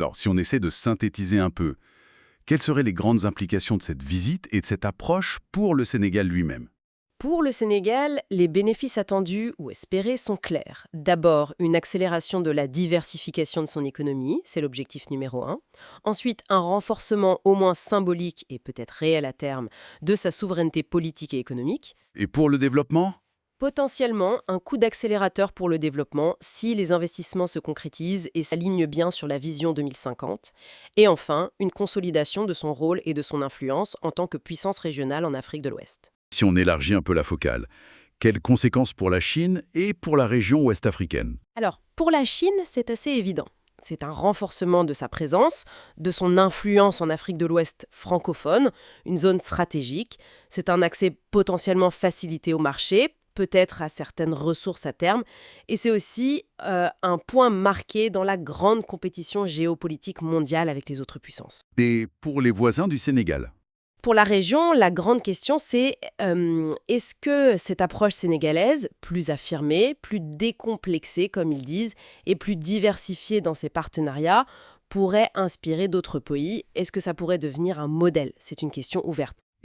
Alors, si on essaie de synthétiser un peu, quelles seraient les grandes implications de cette visite et de cette approche pour le Sénégal lui-même? Pour le Sénégal, les bénéfices attendus ou espérés sont clairs. D'abord, une accélération de la diversification de son économie, c'est l'objectif numéro un. Ensuite, un renforcement au moins symbolique et peut-être réel à terme de sa souveraineté politique et économique. Et pour le développement? Potentiellement, un coup d'accélérateur pour le développement si les investissements se concrétisent et s'alignent bien sur la vision 2050. Et enfin, une consolidation de son rôle et de son influence en tant que puissance régionale en Afrique de l'Ouest. Si on élargit un peu la focale, quelles conséquences pour la Chine et pour la région ouest africaine? Alors, pour la Chine, c'est assez évident. C'est un renforcement de sa présence, de son influence en Afrique de l'Ouest francophone, une zone stratégique. C'est un accès potentiellement facilité au marché, peut-être à certaines ressources à terme. Et c'est aussi un point marqué dans la grande compétition géopolitique mondiale avec les autres puissances. Et pour les voisins du Sénégal? Pour la région, la grande question, c'est est-ce que cette approche sénégalaise, plus affirmée, plus décomplexée, comme ils disent, et plus diversifiée dans ses partenariats, pourrait inspirer d'autres pays? Est-ce que ça pourrait devenir un modèle? C'est une question ouverte.